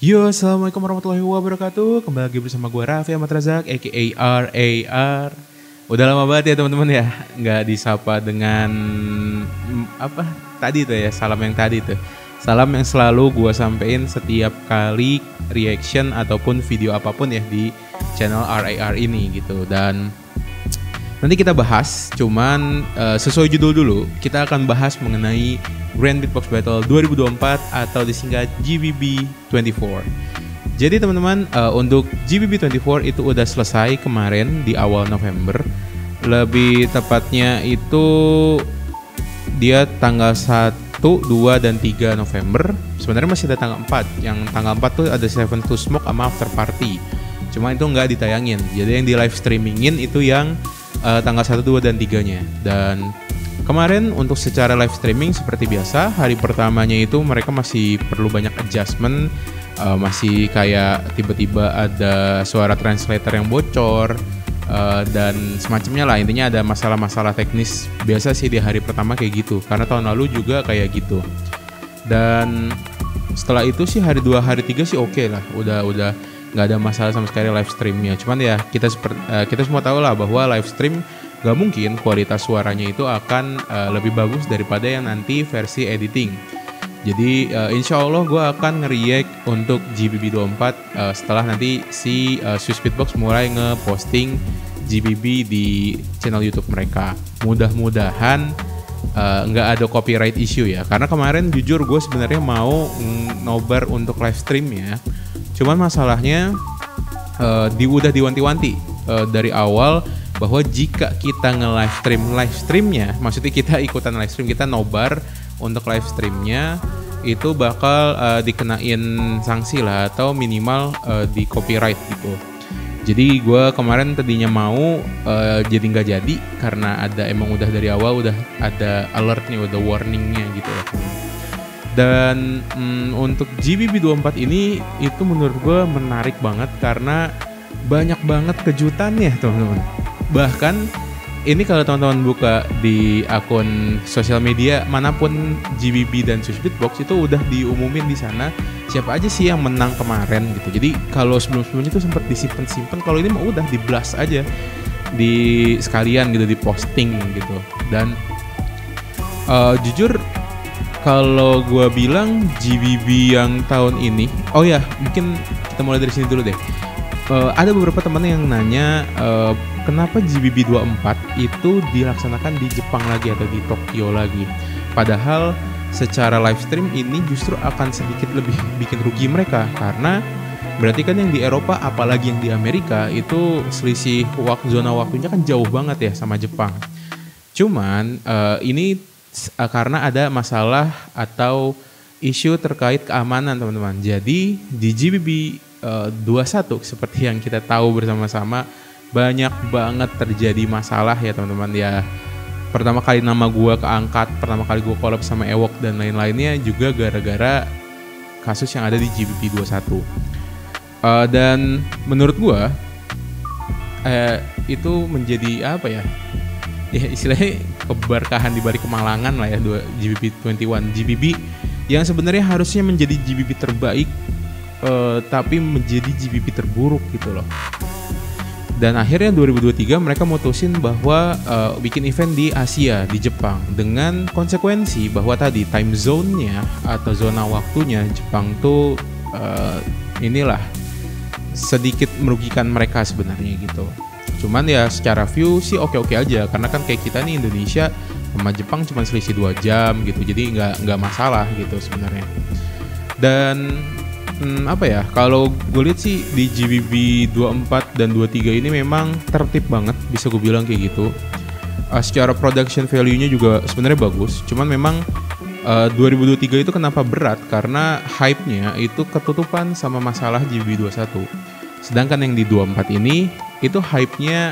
Yo, assalamualaikum warahmatullahi wabarakatuh. Kembali lagi bersama gue Raffi Ahmad Razak, aka RAR. Udah lama banget ya teman-teman ya, nggak disapa dengan apa tadi tuh ya, salam yang tadi tuh. Salam yang selalu gue sampein setiap kali reaction ataupun video apapun ya di channel RAR ini gitu. Dan nanti kita bahas, cuman sesuai judul dulu, kita akan bahas mengenai Grand Beatbox Battle 2024 atau disingkat GBB24. Jadi teman-teman, untuk GBB24 itu udah selesai kemarin di awal November. Lebih tepatnya itu dia tanggal 1, 2, dan 3 November. Sebenarnya masih ada tanggal 4. Yang tanggal 4 tuh ada Seven to Smoke sama After Party. Cuma itu nggak ditayangin. Jadi yang di live streamingin itu yang tanggal 1, 2, dan 3-nya. Dan kemarin untuk secara live streaming seperti biasa, hari pertamanya itu mereka masih perlu banyak adjustment, masih kayak tiba-tiba ada suara translator yang bocor, dan semacamnya lah. Intinya ada masalah-masalah teknis, biasa sih di hari pertama kayak gitu, karena tahun lalu juga kayak gitu. Dan setelah itu sih hari 2, hari 3 sih oke lah, udah nggak ada masalah sama sekali live streamnya. Cuman ya kita semua tahu lah bahwa live stream gak mungkin kualitas suaranya itu akan lebih bagus daripada yang nanti versi editing. Jadi insya Allah gue akan nge-react untuk GBB24 setelah nanti si Swiss Beatbox mulai nge-posting GBB di channel YouTube mereka. Mudah-mudahan nggak ada copyright issue ya. Karena kemarin jujur gue sebenarnya mau nobar untuk live stream ya. Cuman masalahnya udah diwanti-wanti dari awal bahwa jika kita nge-live streamnya, maksudnya kita ikutan live stream, kita nobar untuk live streamnya, itu bakal dikenain sanksi lah atau minimal di copyright gitu. Jadi gue kemarin tadinya mau jadi nggak jadi karena emang udah dari awal udah ada alertnya, udah warningnya gitu. Dan untuk GBB24 ini itu menurut gue menarik banget karena banyak banget kejutannya teman-teman. Bahkan ini kalau teman-teman buka di akun sosial media manapun GBB dan Swiss Beatbox itu udah diumumin di sana siapa aja sih yang menang kemarin gitu. Jadi kalau sebelum-sebelumnya itu sempat disimpan, kalau ini mah udah di blast aja di sekalian gitu, di posting gitu. Dan jujur kalau gue bilang GBB yang tahun ini, oh ya mungkin kita mulai dari sini dulu deh. Ada beberapa teman yang nanya kenapa GBB 24 itu dilaksanakan di Jepang lagi atau di Tokyo lagi. Padahal secara live stream ini justru akan sedikit lebih bikin rugi mereka, karena berarti kan yang di Eropa apalagi yang di Amerika itu selisih zona waktunya kan jauh banget ya sama Jepang. Cuman ini karena ada masalah atau isu terkait keamanan teman-teman. Jadi di GBB 21 seperti yang kita tahu bersama-sama banyak banget terjadi masalah ya teman-teman ya. Pertama kali nama gue keangkat, pertama kali gue collab sama Ewok dan lain-lainnya juga gara-gara kasus yang ada di GBB 21. Dan menurut gue itu menjadi apa ya? Ya istilahnya keberkahan di balik kemalangan lah ya GBB 21. GBB yang sebenarnya harusnya menjadi GBB terbaik tapi menjadi GBB terburuk gitu loh. Dan akhirnya 2023 mereka mutusin bahwa bikin event di Asia, di Jepang, dengan konsekuensi bahwa tadi time zone-nya atau zona waktunya Jepang tuh inilah sedikit merugikan mereka sebenarnya gitu. Cuman ya secara view sih oke-oke aja, karena kan kayak kita nih Indonesia sama Jepang cuma selisih 2 jam gitu, jadi nggak masalah gitu sebenarnya. Dan apa ya, kalau gue lihat sih di GBB 24 dan 23 ini memang tertib banget, bisa gue bilang kayak gitu. Secara production value-nya juga sebenarnya bagus, cuman memang 2023 itu kenapa berat, karena hype-nya itu ketutupan sama masalah GBB 21. Sedangkan yang di 24 ini itu hype-nya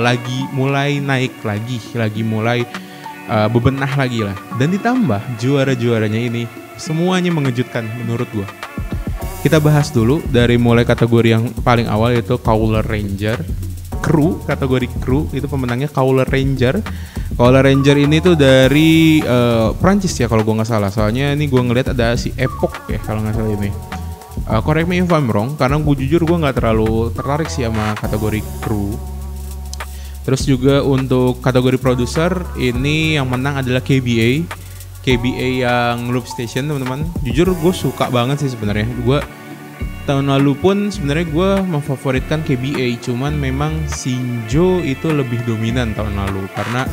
lagi mulai naik lagi mulai bebenah lagi lah. Dan ditambah juara-juaranya ini semuanya mengejutkan menurut gue. Kita bahas dulu dari mulai kategori yang paling awal, yaitu Cowler Ranger. Kategori kru itu pemenangnya Cowler Ranger. Cowler Ranger ini tuh dari Prancis ya kalau gue nggak salah. Soalnya ini gue ngeliat ada si Epoch ya kalau nggak salah ini. Correct me if I'm wrong, karena gue jujur gue nggak terlalu tertarik sih sama kategori kru. Terus juga untuk kategori produser ini yang menang adalah KBA yang Loop Station teman-teman. Jujur gue suka banget sih sebenarnya. Gue tahun lalu pun sebenarnya gue memfavoritkan KBA, cuman memang Shinjo itu lebih dominan tahun lalu karena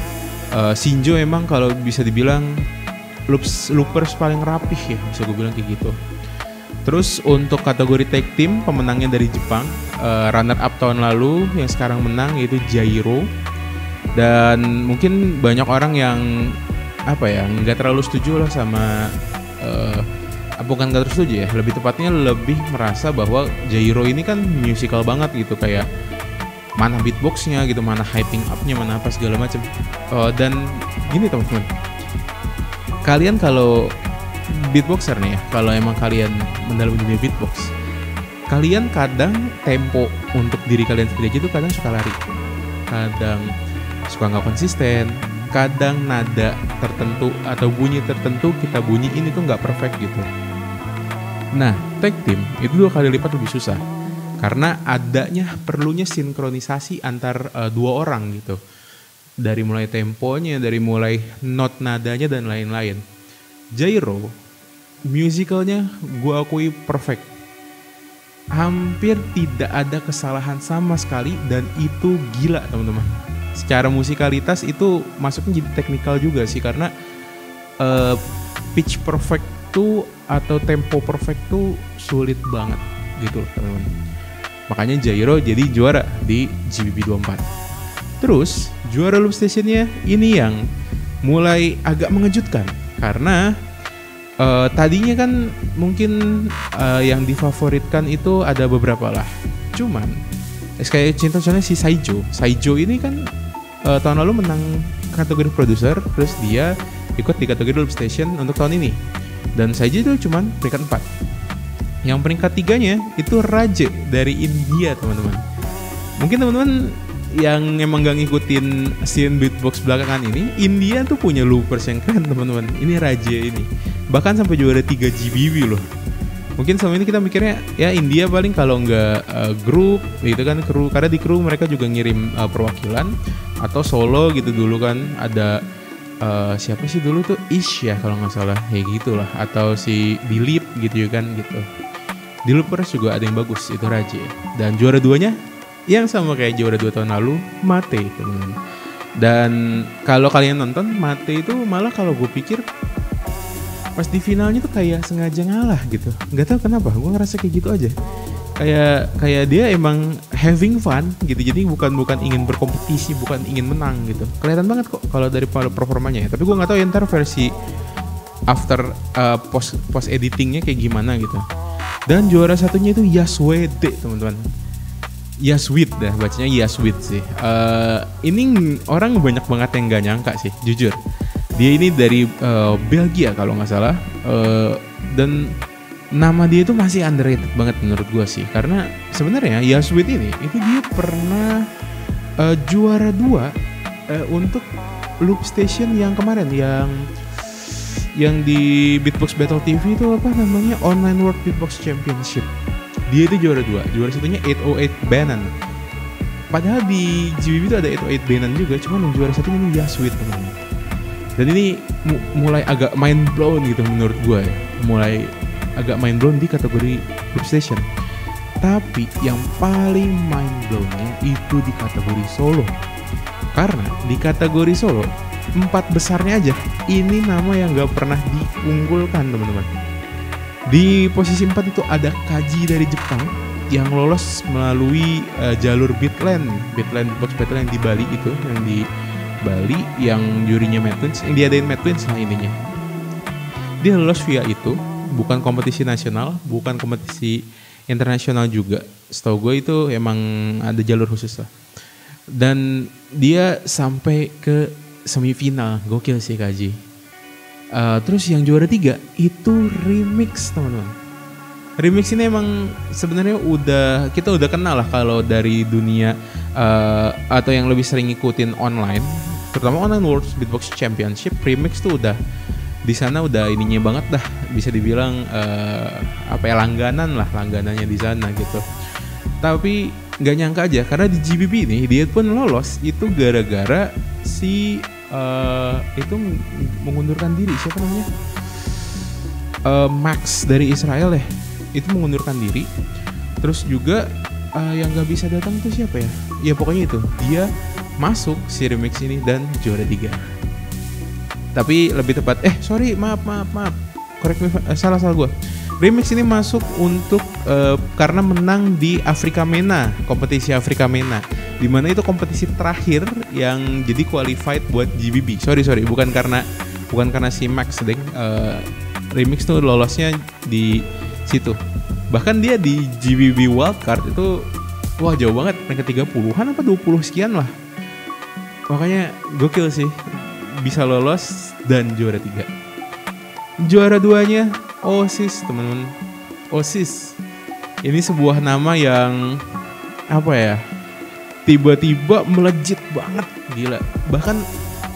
Shinjo emang kalau bisa dibilang loopers paling rapih ya, bisa gue bilang kayak gitu. Terus untuk kategori tag team pemenangnya dari Jepang, runner up tahun lalu yang sekarang menang yaitu Jairo. Dan mungkin banyak orang yang nggak terlalu setuju lah sama bukan nggak terlalu setuju ya, lebih tepatnya lebih merasa bahwa Jairo ini kan musical banget gitu, kayak mana beatboxnya gitu, mana hyping upnya, mana apa segala macam. Dan gini teman-teman, kalian kalau beatboxer nih ya, kalau emang kalian mendalami dunia beatbox, kalian kadang tempo untuk diri kalian sendiri aja tuh kadang suka lari, kadang suka nggak konsisten, kadang nada tertentu atau bunyi tertentu kita bunyiin itu nggak perfect gitu. Nah, tag team itu 2 kali lipat lebih susah karena perlunya sinkronisasi antar 2 orang gitu, dari mulai temponya, dari mulai not nadanya dan lain-lain. Jairo musicalnya gue akui perfect, hampir tidak ada kesalahan sama sekali, dan itu gila teman-teman. Secara musikalitas itu masuknya jadi teknikal juga sih, karena pitch perfect tuh atau tempo perfect tuh sulit banget gitu loh teman-teman. Makanya Jairo jadi juara di GBB 24. Terus juara Loop Stationnya ini yang mulai agak mengejutkan, karena tadinya kan mungkin yang difavoritkan itu ada beberapa lah. Cuman kayak contohnya si Saijo ini kan tahun lalu menang kategori produser, terus dia ikut di kategori Loop Station untuk tahun ini. Dan Saijo itu cuman peringkat 4. Yang peringkat 3-nya itu Raje dari India teman-teman. Mungkin teman-teman yang emang gak ngikutin scene beatbox belakangan ini, India tuh punya loopers yang keren teman-teman. Ini Raje ini bahkan sampai juara 3 GBB loh. Mungkin selama ini kita mikirnya ya India paling kalau nggak grup gitu kan, kru, karena di kru mereka juga ngirim perwakilan, atau solo gitu dulu kan ada siapa sih dulu tuh Ish ya kalau nggak salah, kayak gitulah, atau si Dilip gitu kan gitu. Di loopers juga ada yang bagus, itu Raje. Dan juara 2-nya yang sama kayak juara 2 tahun lalu, Mate teman-teman. Dan kalau kalian nonton Mate itu malah kalau gue pikir pas di finalnya tuh kayak sengaja ngalah gitu. Nggak tahu kenapa, gue ngerasa kayak gitu aja. Kayak dia emang having fun gitu. Jadi bukan ingin berkompetisi, bukan ingin menang gitu. Kelihatan banget kok kalau dari performanya ya. Tapi gue nggak tahu ya ntar versi after post editingnya kayak gimana gitu. Dan juara satunya itu Yaswede teman-teman. Yaswid dah bacanya, Yaswid sih. Ini orang banyak banget yang nggak nyangka sih, jujur. Dia ini dari Belgia kalau nggak salah, dan nama dia itu masih underrated banget menurut gue sih, karena sebenarnya Yaswid ini itu dia pernah juara 2 untuk Loop Station yang kemarin, yang di Beatbox Battle TV itu apa namanya, Online World Beatbox Championship. Dia itu juara 2, juara satunya 808 Banan. Padahal di GBB itu ada 808 Banan juga, cuman yang juara satunya ini Yaswid teman-teman. Dan ini mulai agak mind blown gitu menurut gue ya. Mulai agak mind blown di kategori Loop Station. Tapi yang paling mind blownnya itu di kategori solo. Karena di kategori solo 4 besarnya aja ini nama yang gak pernah diunggulkan teman-teman. Di posisi 4 itu ada Kaji dari Jepang yang lolos melalui jalur Beatland Beatbox Battle yang di Bali itu, yang di Bali, yang jurinya Mad Twins, yang diadain Mad Twins lah intinya. Dia lolos via itu, bukan kompetisi nasional, bukan kompetisi internasional juga. Setahu gue itu emang ada jalur khusus lah. Dan dia sampai ke semifinal, gokil sih Kaji. Terus yang juara 3 itu Remix teman-teman. Remix ini emang sebenarnya kita udah kenal lah kalau dari dunia atau yang lebih sering ngikutin online, terutama Online World Beatbox Championship. Remix tuh udah di sana udah ininya banget dah, bisa dibilang langganannya di sana gitu. Tapi nggak nyangka aja karena di GBB ini dia pun lolos itu gara-gara si itu mengundurkan diri, siapa namanya, Max dari Israel ya, itu mengundurkan diri. Terus juga yang nggak bisa datang itu siapa ya? Ya pokoknya itu dia masuk si remix ini dan juara 3. Tapi lebih tepat, maaf, correct me, salah gue. Remix ini masuk untuk karena menang di Afrika MENA, kompetisi Afrika MENA, di mana itu kompetisi terakhir yang jadi qualified buat GBB. Sorry, bukan karena si Max deng. Remix tuh lolosnya di situ. Bahkan dia di GBB Wildcard itu wah jauh banget, rank ke-30-an apa 20 sekian lah. Makanya gokil sih bisa lolos dan juara 3. Juara 2-nya Oasis, teman-teman. Oasis. Ini sebuah nama yang apa ya? Tiba-tiba melejit banget, gila. Bahkan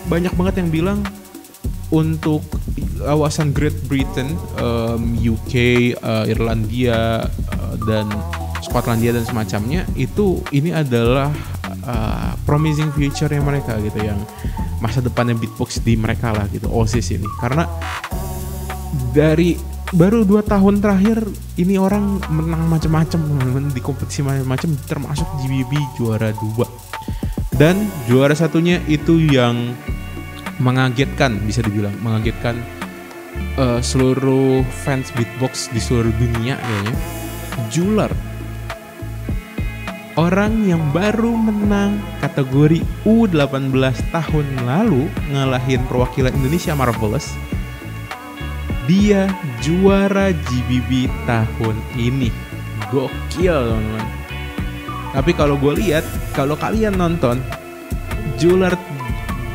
banyak banget yang bilang untuk kawasan Great Britain, UK, Irlandia, dan Skotlandia dan semacamnya, ini adalah promising future-nya mereka gitu, yang masa depannya beatbox di mereka lah gitu, Oasis ini. Karena dari baru 2 tahun terakhir ini orang menang macam-macam di kompetisi macam-macam, termasuk GBB juara 2. Dan juara satunya itu yang mengagetkan, bisa dibilang mengagetkan seluruh fans beatbox di seluruh dunia kayaknya. Jular, orang yang baru menang kategori U18 tahun lalu, ngalahin perwakilan Indonesia Marvelous, dia juara GBB tahun ini. Gokil, teman-teman. Tapi kalau gue lihat, kalau kalian nonton Jular,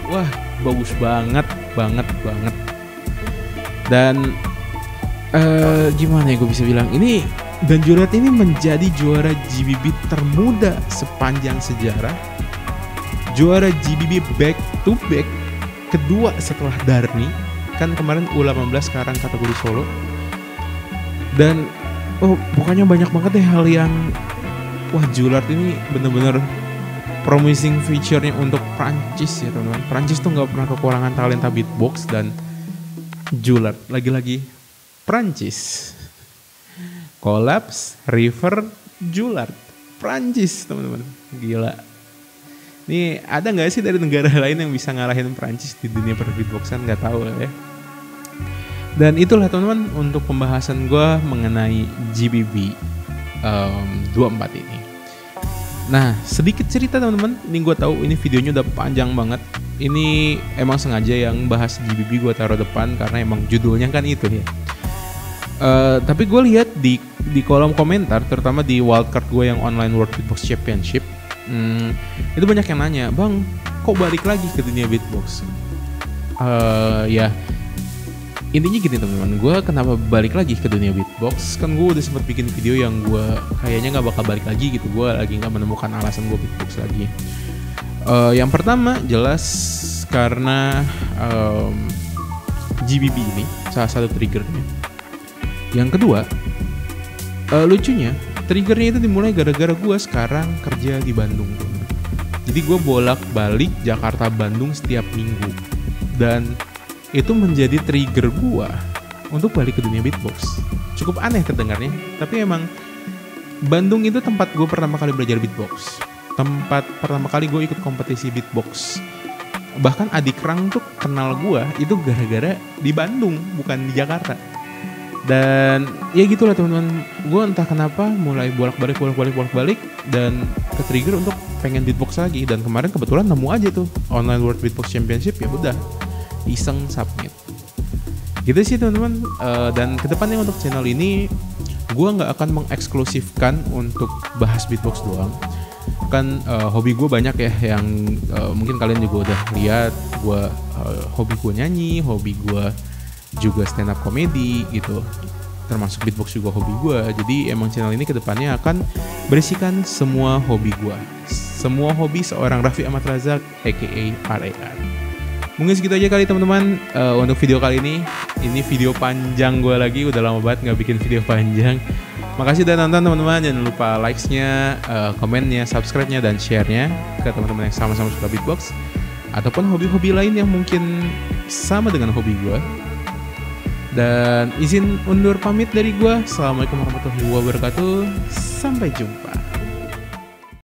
wah bagus banget. Dan gimana ya gue bisa bilang, ini dan Juliet ini menjadi juara GBB termuda sepanjang sejarah, juara GBB back to back kedua setelah Darni, kan kemarin U18 sekarang kategori solo. Dan pokoknya banyak banget deh hal yang wah, Juliet ini bener-bener promising future-nya untuk Prancis ya teman-teman. Prancis tuh nggak pernah kekurangan talenta beatbox, dan Juliet lagi-lagi Prancis. Collapse, River, Juliet, Prancis teman-teman. Gila. Nih ada nggak sih dari negara lain yang bisa ngalahin Prancis di dunia perbeatboxan? Nggak tahu lah ya. Dan itulah teman-teman untuk pembahasan gue mengenai GBB 24 ini. Nah, sedikit cerita teman-teman. Ini gue tahu ini videonya udah panjang banget. Ini emang sengaja yang bahas GBB gue taruh depan karena emang judulnya kan itu ya. Tapi gue lihat di kolom komentar, terutama di wildcard gue yang online World Beatbox Championship, itu banyak yang nanya, bang, kok balik lagi ke dunia beatbox? Ya, intinya gini teman-teman, gue kenapa balik lagi ke dunia beatbox? Kan gue udah sempat bikin video yang gue kayaknya nggak bakal balik lagi gitu. Gue lagi nggak menemukan alasan gue beatbox lagi. Yang pertama jelas karena GBB ini salah satu triggernya. Yang kedua, lucunya triggernya itu dimulai gara-gara gue sekarang kerja di Bandung. Jadi gue bolak-balik Jakarta Bandung setiap minggu, dan itu menjadi trigger gue untuk balik ke dunia beatbox. Cukup aneh terdengarnya, tapi emang Bandung itu tempat gue pertama kali belajar beatbox, tempat pertama kali gue ikut kompetisi beatbox. Bahkan adik Rang tuh kenal gue itu gara-gara di Bandung, bukan di Jakarta. Dan ya gitulah teman-teman, gue entah kenapa mulai bolak-balik dan ke-trigger untuk pengen beatbox lagi. Dan kemarin kebetulan nemu aja tuh online World Beatbox Championship, ya udah iseng submit gitu sih teman-teman. Dan kedepannya untuk channel ini gue nggak akan mengeksklusifkan untuk bahas beatbox doang. Kan hobi gue banyak ya, yang mungkin kalian juga udah lihat. Gue hobi gue nyanyi, hobi gue juga stand up comedy gitu, termasuk beatbox juga hobi gue. Jadi emang channel ini kedepannya akan berisikan semua hobi gue, semua hobi seorang Raffi Ahmad Razak aka RAR. Mungkin segitu aja kali teman-teman untuk video kali ini. Ini video panjang gue lagi, udah lama banget nggak bikin video panjang. Makasih udah nonton teman-teman, jangan lupa likes-nya, komennya, subscribe-nya, dan share-nya ke teman-teman yang sama-sama suka beatbox ataupun hobi-hobi lain yang mungkin sama dengan hobi gue. Dan izin undur pamit dari gue. Assalamualaikum warahmatullahi wabarakatuh. Sampai jumpa.